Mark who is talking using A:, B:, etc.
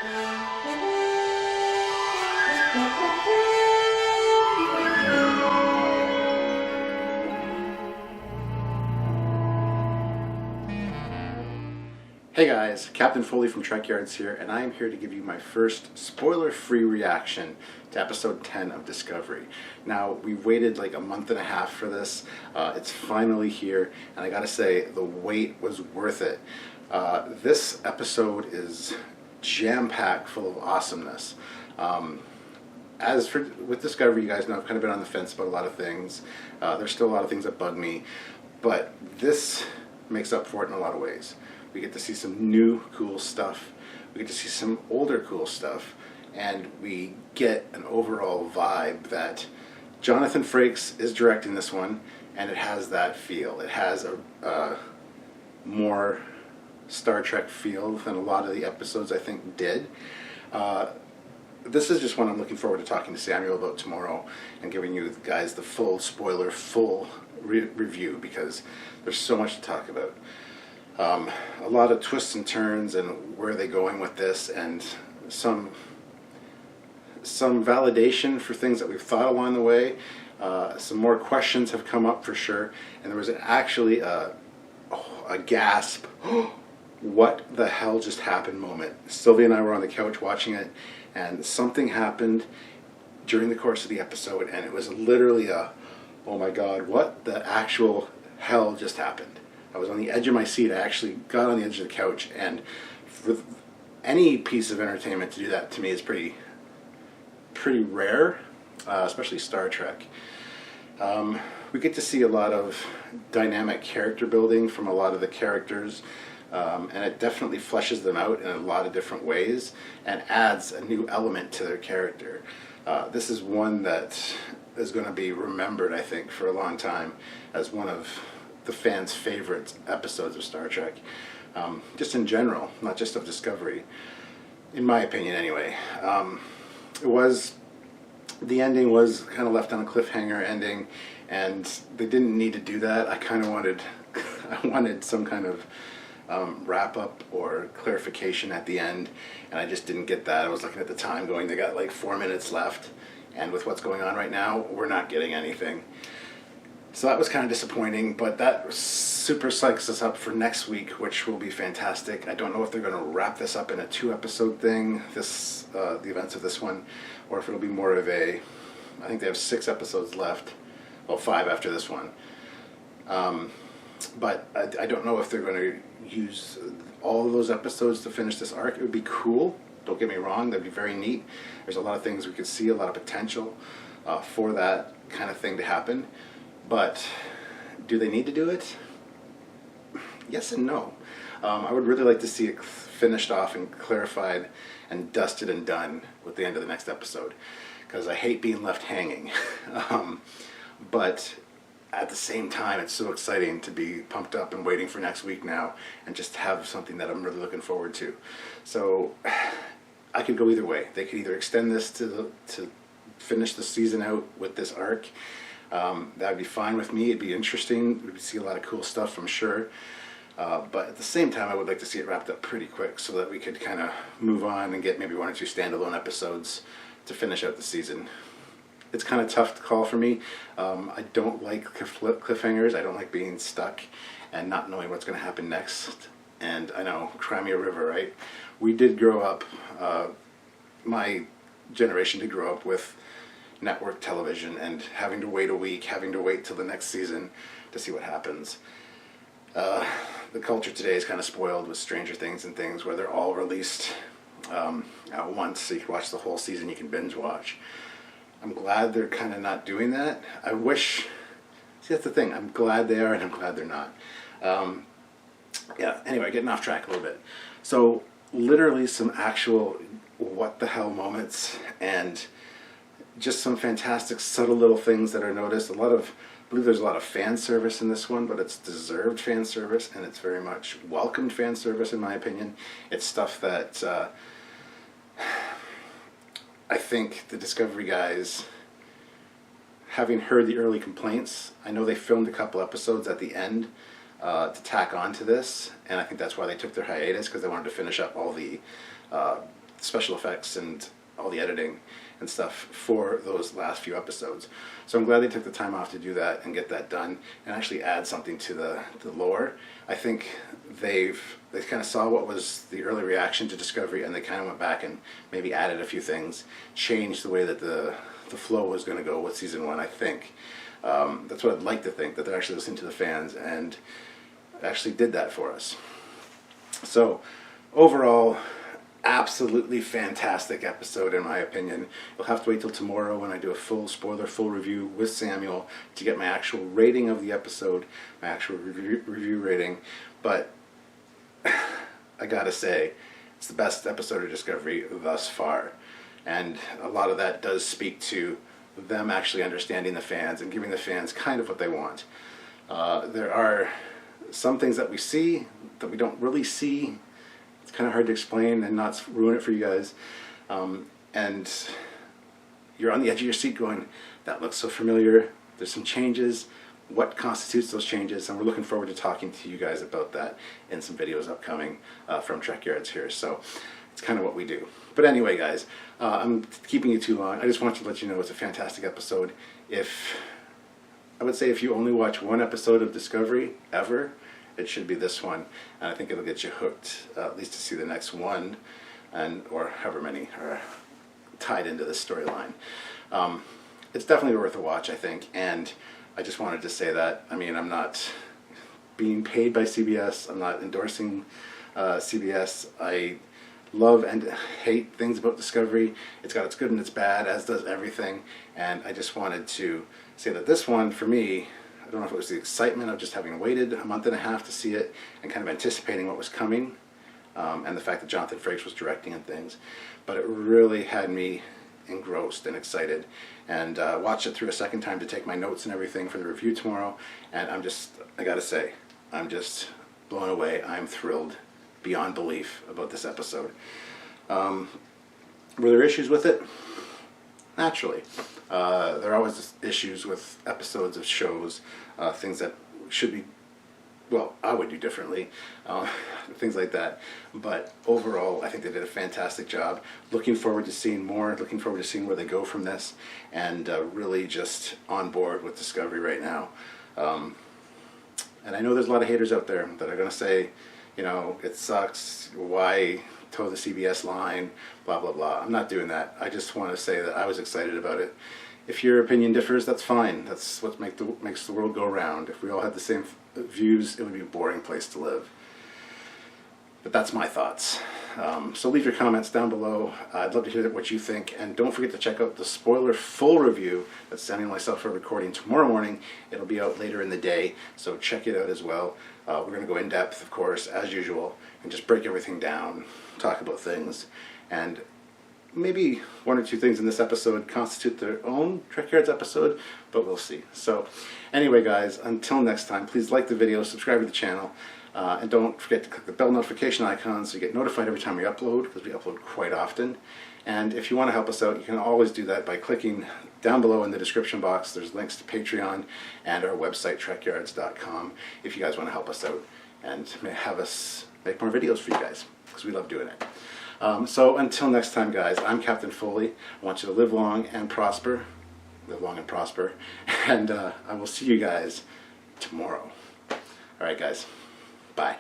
A: Hey guys, Captain Foley from Trekyards here, and I am here to give you my first spoiler-free reaction to episode 10 of Discovery. Now, we've waited like a month and a half for this. It's finally here, and I gotta say, the wait was worth it. This episode is jam-packed full of awesomeness. With Discovery, you guys know I've kind of been on the fence about a lot of things. There's still a lot of things that bug me, but this makes up for it in a lot of ways. We get to see some new cool stuff, we get to see some older cool stuff, and we get an overall vibe that Jonathan Frakes is directing this one, and it has that feel. It has a more Star Trek feel than a lot of the episodes I think did. This is just one I'm looking forward to talking to Samuel about tomorrow and giving you guys the full spoiler, review, because there's so much to talk about. A lot of twists and turns and where are they going with this, and some validation for things that we've thought along the way. Some more questions have come up for sure, and there was actually a gasp, what the hell just happened moment. Sylvia and I were on the couch watching it, and something happened during the course of the episode, and it was literally oh my god, what the actual hell just happened. I was on the edge of my seat. I actually got on the edge of the couch, and for any piece of entertainment to do that to me is pretty rare, especially Star Trek. We get to see a lot of dynamic character building from a lot of the characters, and it definitely fleshes them out in a lot of different ways and adds a new element to their character. This is one that is going to be remembered, I think, for a long time as one of the fans' favorite episodes of Star Trek, just in general, not just of Discovery, in my opinion anyway. The ending was kind of left on a cliffhanger ending, and they didn't need to do that. I kind of wanted some kind of wrap up or clarification at the end, and I just didn't get that. I was looking at the time going, they got like 4 minutes left, and with what's going on right now, we're not getting anything. So that was kind of disappointing, but that super psychs us up for next week, which will be fantastic. I don't know if they're going to wrap this up in a 2-episode thing, the events of this one, or if it'll be more of I think they have 6 episodes left, well 5 after this one. But I don't know if they're going to use all of those episodes to finish this arc. It would be cool, don't get me wrong, that'd be very neat. There's a lot of things we could see, a lot of potential for that kind of thing to happen. But do they need to do it? Yes and no. I would really like to see it finished off and clarified and dusted and done with the end of the next episode, because I hate being left hanging. But at the same time, it's so exciting to be pumped up and waiting for next week now and just have something that I'm really looking forward to. So I could go either way. They could either extend this to finish the season out with this arc. That would be fine with me. It'd be interesting. We'd see a lot of cool stuff, I'm sure. But at the same time, I would like to see it wrapped up pretty quick so that we could kind of move on and get maybe 1 or 2 standalone episodes to finish out the season. It's kind of tough to call for me. I don't like cliffhangers. I don't like being stuck and not knowing what's going to happen next. And I know, cry me a river, right? We did grow up, my generation did grow up with network television and having to wait a week, having to wait till the next season to see what happens. The culture today is kind of spoiled with Stranger Things and things where they're all released at once, so you can watch the whole season, you can binge watch. I'm glad they're kind of not doing that. I wish, see, that's the thing, I'm glad they are and I'm glad they're not. Yeah, anyway, getting off track a little bit. So literally some actual what the hell moments, and just some fantastic subtle little things that are noticed. I believe there's a lot of fan service in this one, but it's deserved fan service, and it's very much welcomed fan service in my opinion. It's stuff that I think the Discovery guys, having heard the early complaints, I know they filmed a couple episodes at the end to tack on to this, and I think that's why they took their hiatus, because they wanted to finish up all the special effects and all the editing and stuff for those last few episodes. So I'm glad they took the time off to do that and get that done and actually add something to the lore. I think they kind of saw what was the early reaction to Discovery, and they kind of went back and maybe added a few things, changed the way that the flow was going to go with season 1, I think. That's what I'd like to think, that they're actually listening to the fans and actually did that for us. So overall, absolutely fantastic episode in my opinion. You'll have to wait till tomorrow when I do a full review with Samuel to get my actual rating of the episode, my actual review rating. But I gotta say, it's the best episode of Discovery thus far. And a lot of that does speak to them actually understanding the fans and giving the fans kind of what they want. There are some things that we see that we don't really see. It's kind of hard to explain and not ruin it for you guys. And you're on the edge of your seat going, that looks so familiar. There's some changes. What constitutes those changes? And we're looking forward to talking to you guys about that in some videos upcoming from Trekyards here. So it's kind of what we do. But anyway, guys, I'm keeping you too long. I just want to let you know it's a fantastic episode. I would say if you only watch one episode of Discovery ever, it should be this one, and I think it'll get you hooked, at least to see the next one, or however many are tied into this storyline. It's definitely worth a watch, I think, and I just wanted to say that. I mean, I'm not being paid by CBS, I'm not endorsing CBS. I love and hate things about Discovery. It's got its good and its bad, as does everything, and I just wanted to say that this one, for me, I don't know if it was the excitement of just having waited a month and a half to see it and kind of anticipating what was coming, and the fact that Jonathan Frakes was directing and things, but it really had me engrossed and excited, and watched it through a second time to take my notes and everything for the review tomorrow, and I gotta say, I'm just blown away. I'm thrilled beyond belief about this episode. Were there issues with it? Naturally. There are always issues with episodes of shows, things that should be, well, I would do differently, things like that. But overall, I think they did a fantastic job. Looking forward to seeing more, looking forward to seeing where they go from this, and really just on board with Discovery right now. And I know there's a lot of haters out there that are going to say, you know, it sucks, why toe the CBS line, blah, blah, blah. I'm not doing that. I just want to say that I was excited about it. If your opinion differs, that's fine. That's what makes the world go round. If we all had the same views, it would be a boring place to live. But that's my thoughts. So leave your comments down below. I'd love to hear what you think. And don't forget to check out the spoiler full review that Sammy and myself are recording tomorrow morning. It'll be out later in the day, so check it out as well. We're going to go in depth, of course, as usual, and just break everything down, talk about things, and maybe one or two things in this episode constitute their own Trekyards episode, but we'll see. So anyway, guys, until next time, please like the video, subscribe to the channel, and don't forget to click the bell notification icon so you get notified every time we upload, because we upload quite often. And if you want to help us out, you can always do that by clicking down below in the description box. There's links to Patreon and our website, trekyards.com, if you guys want to help us out and have us make more videos for you guys, because we love doing it. So until next time, guys, I'm Captain Foley. I want you to live long and prosper. Live long and prosper. And I will see you guys tomorrow. All right, guys. Bye.